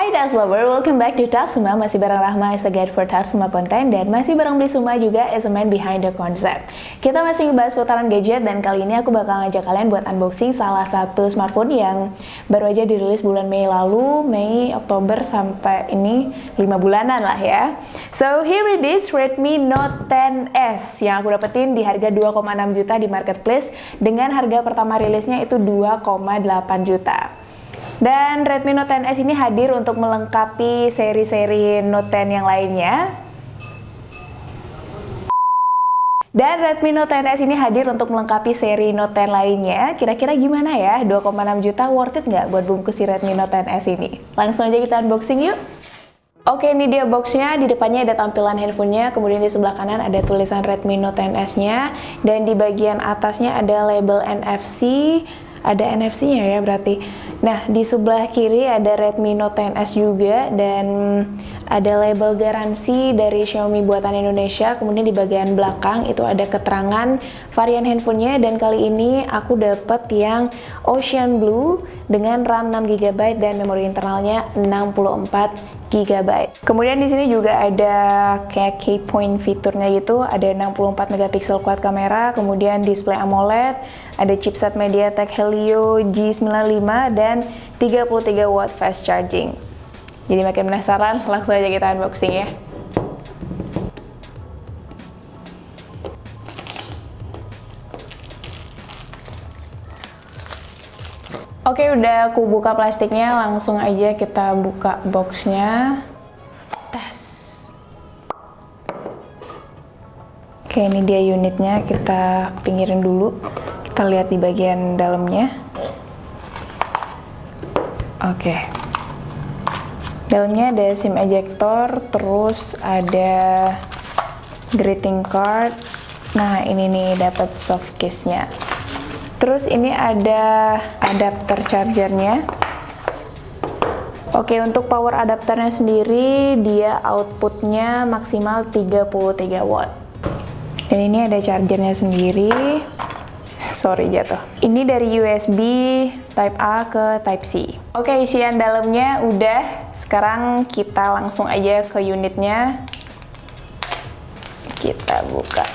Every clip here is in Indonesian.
Hai Tars Lover, welcome back to Tars Suma. Masih bareng Rahma as a guide for Tars Suma content, dan masih bareng Bli Suma juga as a man behind the concept. Kita masih ngebahas putaran gadget, dan kali ini aku bakal ngajak kalian buat unboxing salah satu smartphone yang baru aja dirilis bulan Mei lalu, Mei, Oktober, sampai ini 5 bulanan lah ya. So here it is, Redmi Note 10s yang aku dapetin di harga 2,6 juta di marketplace, dengan harga pertama rilisnya itu 2,8 juta. Dan Redmi Note 10s ini hadir untuk melengkapi seri-seri Note 10 yang lainnya. Dan Redmi Note 10s ini hadir untuk melengkapi seri Note 10 lainnya. Kira-kira gimana ya? 2,6 juta worth it nggak buat bungkus si Redmi Note 10s ini? Langsung aja kita unboxing yuk! Oke, ini dia boxnya. Di depannya ada tampilan handphonenya, kemudian di sebelah kanan ada tulisan Redmi Note 10s-nya, dan di bagian atasnya ada label NFC. Ada NFC-nya ya berarti. Nah, di sebelah kiri ada Redmi Note 10s juga, dan ada label garansi dari Xiaomi buatan Indonesia. Kemudian di bagian belakang itu ada keterangan varian handphonenya, dan kali ini aku dapet yang Ocean Blue dengan RAM 6GB dan memori internalnya 64GB. Kemudian di sini juga ada kayak key point fiturnya gitu, ada 64 megapiksel quad kamera, kemudian display AMOLED, ada chipset MediaTek Helio G95 dan 33 watt fast charging. Jadi makin penasaran, langsung aja kita unboxing ya. Oke, udah aku buka plastiknya, langsung aja kita buka boxnya. Tes. Oke, ini dia unitnya, kita pinggirin dulu. Kita lihat di bagian dalamnya. Oke. Dalamnya ada SIM ejector, terus ada greeting card. Nah, ini nih dapat soft case-nya. Terus ini ada adapter chargernya. Oke, untuk power adapternya sendiri dia outputnya maksimal 33 watt. Dan ini ada chargernya sendiri. Sorry jatuh. Ini dari USB Type A ke Type C. Oke, isian dalamnya udah. Sekarang kita langsung aja ke unitnya. Kita buka.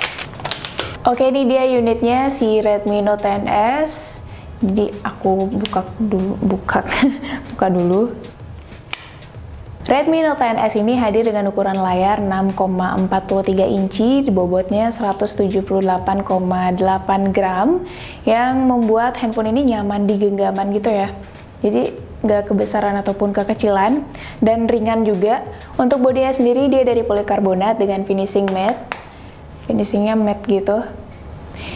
Oke, ini dia unitnya si Redmi Note 10s. Jadi aku buka dulu. Redmi Note 10s ini hadir dengan ukuran layar 6,43 inci, bobotnya 178,8 gram, yang membuat handphone ini nyaman di genggaman gitu ya. Jadi nggak kebesaran ataupun kekecilan, dan ringan juga. Untuk bodinya sendiri dia dari polikarbonat dengan finishing matte. Finishingnya matte gitu.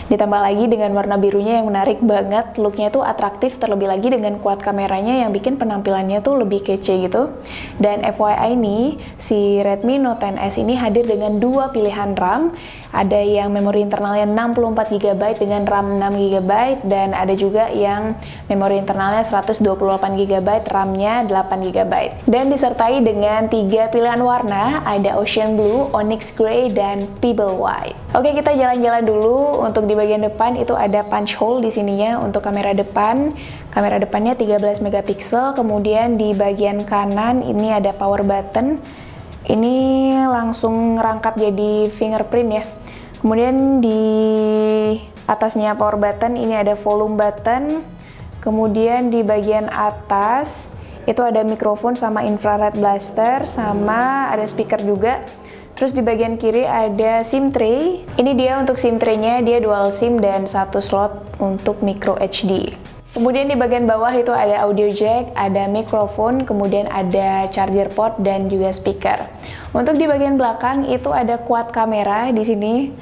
Ditambah lagi dengan warna birunya yang menarik banget, looknya tuh atraktif, terlebih lagi dengan quad kameranya yang bikin penampilannya tuh lebih kece gitu. Dan FYI nih, si Redmi Note 10s ini hadir dengan dua pilihan RAM. Ada yang memori internalnya 64GB dengan RAM 6GB, dan ada juga yang memori internalnya 128GB, RAM-nya 8GB. Dan disertai dengan 3 pilihan warna, ada Ocean Blue, Onyx Grey, dan Pebble White. Oke, kita jalan-jalan dulu. Untuk di bagian depan itu ada punch hole di sininya untuk kamera depan. Kamera depannya 13 megapiksel. Kemudian di bagian kanan ini ada power button. Ini langsung ngerangkap jadi fingerprint ya. Kemudian di atasnya power button ini ada volume button. Kemudian di bagian atas itu ada mikrofon sama infrared blaster, sama ada speaker juga. Terus di bagian kiri ada SIM tray. Ini dia untuk SIM tray-nya, dia dual SIM dan satu slot untuk micro HD. Kemudian di bagian bawah itu ada audio jack, ada mikrofon, kemudian ada charger port dan juga speaker. Untuk di bagian belakang itu ada quad kamera. Di sini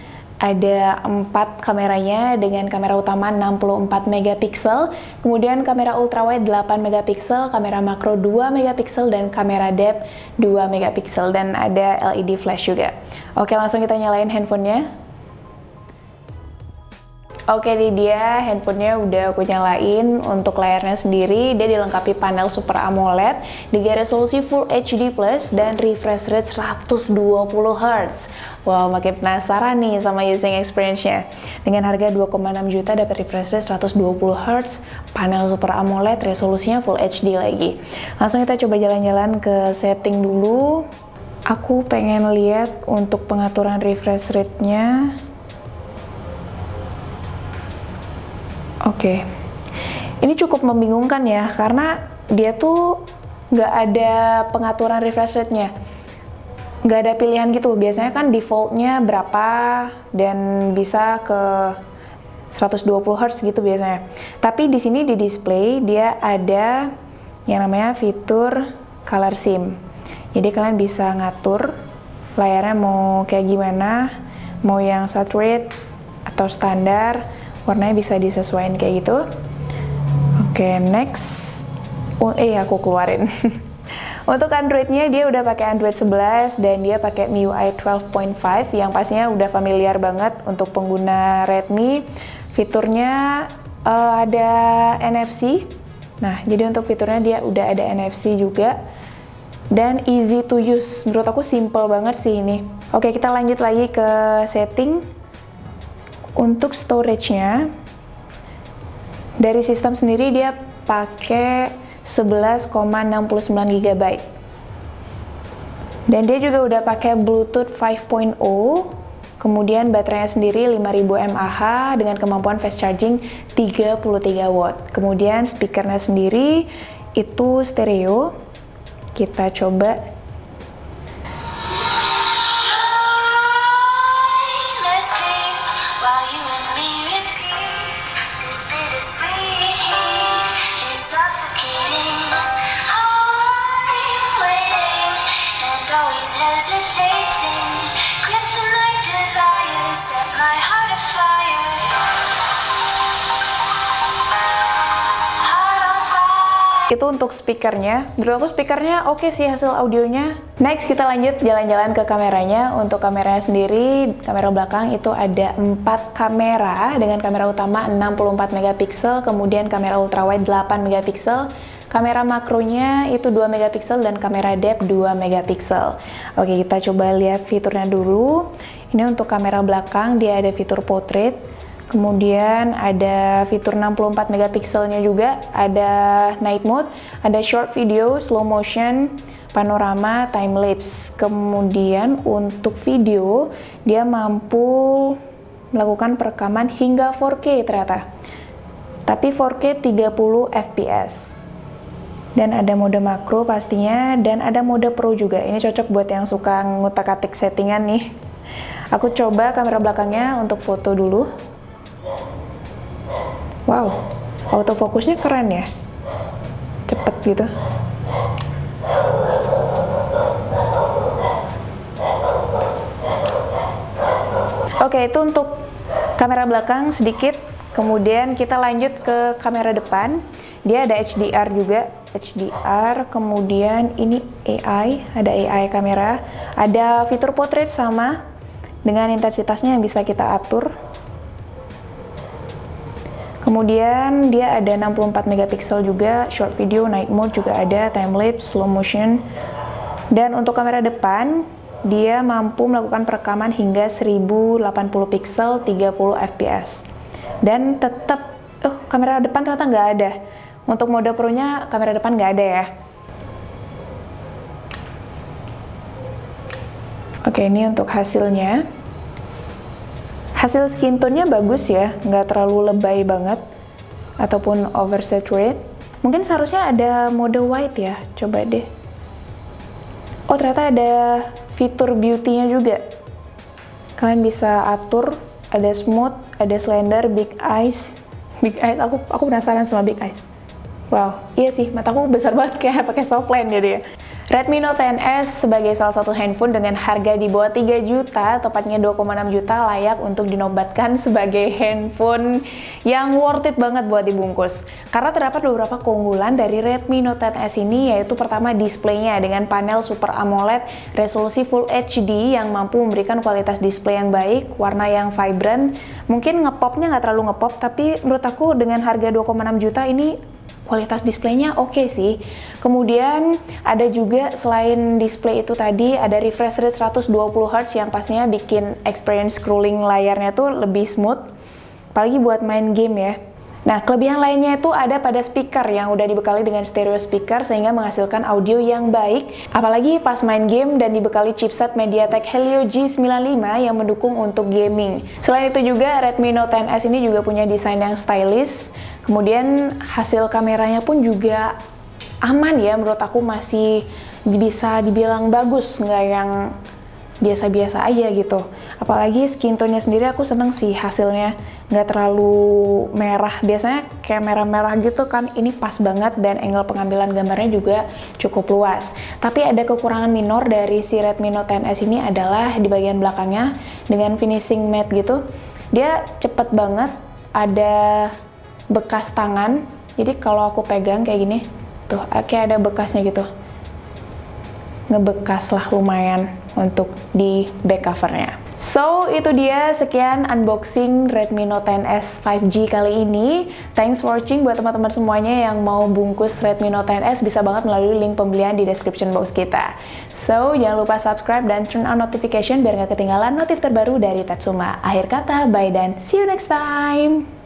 ada 4 kameranya dengan kamera utama 64 megapiksel, kemudian kamera ultrawide 8 megapiksel, kamera makro 2 megapiksel, dan kamera depth 2 megapiksel, dan ada LED flash juga. Oke, langsung kita nyalain handphonenya. Oke, ini dia handphonenya udah aku nyalain. Untuk layarnya sendiri, dia dilengkapi panel Super AMOLED dengan resolusi Full HD+, dan refresh rate 120 Hz. Wow, makin penasaran nih sama using experience-nya. Dengan harga 2,6 juta dapat refresh rate 120 Hz, panel Super AMOLED, resolusinya Full HD lagi. Langsung kita coba jalan-jalan ke setting dulu. Aku pengen lihat untuk pengaturan refresh rate-nya. Oke, ini cukup membingungkan ya, karena dia tuh nggak ada pengaturan refresh rate-nya, nggak ada pilihan gitu. Biasanya kan defaultnya berapa dan bisa ke 120 Hz gitu biasanya. Tapi di sini di display dia ada yang namanya fitur color sim. Jadi kalian bisa ngatur layarnya mau kayak gimana, mau yang saturate atau standar. Warnanya bisa disesuaikan kayak gitu. Oke, next. Aku keluarin. Untuk Android-nya dia udah pakai Android 11 dan dia pakai MIUI 12.5 yang pastinya udah familiar banget untuk pengguna Redmi. Fiturnya ada NFC. Nah, jadi untuk fiturnya dia udah ada NFC juga. Dan easy to use. Menurut aku simple banget sih ini. Oke, kita lanjut lagi ke setting. Untuk storage-nya, dari sistem sendiri dia pakai 11,69 GB. Dan dia juga udah pakai Bluetooth 5.0. Kemudian baterainya sendiri 5000 mAh dengan kemampuan fast charging 33 watt. Kemudian speakernya sendiri itu stereo. Kita coba. Itu untuk speakernya. Menurut aku speakernya oke sih hasil audionya. Next kita lanjut jalan-jalan ke kameranya. Untuk kameranya sendiri, kamera belakang itu ada 4 kamera dengan kamera utama 64 megapiksel, kemudian kamera ultrawide 8 megapiksel, kamera makronya itu 2 megapiksel dan kamera depth 2 megapiksel. Oke, kita coba lihat fiturnya dulu. Ini untuk kamera belakang dia ada fitur portrait. Kemudian ada fitur 64 megapikselnya juga, ada night mode, ada short video, slow motion, panorama, time lapse. Kemudian untuk video, dia mampu melakukan perekaman hingga 4K ternyata. Tapi 4K 30 fps. Dan ada mode makro pastinya, dan ada mode pro juga. Ini cocok buat yang suka ngutak-atik settingan nih. Aku coba kamera belakangnya untuk foto dulu. Wow, autofokusnya keren ya, cepet gitu. Oke, itu untuk kamera belakang sedikit. Kemudian kita lanjut ke kamera depan. Dia ada HDR juga, HDR. Kemudian ini AI, ada AI kamera. Ada fitur portrait sama dengan intensitasnya yang bisa kita atur. Kemudian dia ada 64 megapiksel juga, short video, night mode juga ada, time lapse, slow motion. Dan untuk kamera depan, dia mampu melakukan perekaman hingga 1080 pixel 30 fps. Dan tetap, kamera depan ternyata nggak ada. Untuk mode pro-nya kamera depan nggak ada ya. Oke, ini untuk hasilnya. Hasil skin tone-nya bagus ya, nggak terlalu lebay banget ataupun oversaturate. Mungkin seharusnya ada mode white ya, coba deh. Oh, ternyata ada fitur beauty-nya juga. Kalian bisa atur, ada smooth, ada slender, big eyes. Big eyes, aku penasaran sama big eyes. Wow, iya sih, mataku besar banget kayak pakai softline jadi ya. Redmi Note 10S sebagai salah satu handphone dengan harga di bawah 3 juta, tepatnya 2,6 juta, layak untuk dinobatkan sebagai handphone yang worth it banget buat dibungkus. Karena terdapat beberapa keunggulan dari Redmi Note 10S ini, yaitu pertama displaynya dengan panel Super AMOLED resolusi Full HD yang mampu memberikan kualitas display yang baik, warna yang vibrant. Mungkin ngepopnya nggak terlalu ngepop, tapi menurut aku dengan harga 2,6 juta ini kualitas displaynya oke sih. Kemudian ada juga selain display itu tadi, ada refresh rate 120 Hz yang pastinya bikin experience scrolling layarnya tuh lebih smooth, apalagi buat main game ya. Nah, kelebihan lainnya itu ada pada speaker yang udah dibekali dengan stereo speaker sehingga menghasilkan audio yang baik, apalagi pas main game dan dibekali chipset MediaTek Helio G95 yang mendukung untuk gaming. Selain itu juga Redmi Note 10S ini juga punya desain yang stylish. Kemudian hasil kameranya pun juga aman ya, menurut aku masih bisa dibilang bagus, nggak yang biasa-biasa aja gitu. Apalagi skin tone-nya sendiri aku seneng sih hasilnya, nggak terlalu merah. Biasanya kayak merah-merah gitu kan, ini pas banget dan angle pengambilan gambarnya juga cukup luas. Tapi ada kekurangan minor dari si Redmi Note 10S ini adalah di bagian belakangnya dengan finishing matte gitu. Dia cepet banget, ada bekas tangan, jadi kalau aku pegang kayak gini tuh kayak ada bekasnya gitu, ngebekas lah lumayan untuk di back covernya. So, itu dia sekian unboxing Redmi Note 10S 5G kali ini. Thanks for watching. Buat teman-teman semuanya yang mau bungkus Redmi Note 10S bisa banget melalui link pembelian di description box kita. So, jangan lupa subscribe dan turn on notification biar nggak ketinggalan notif terbaru dari Tetsuma. Akhir kata, bye dan see you next time!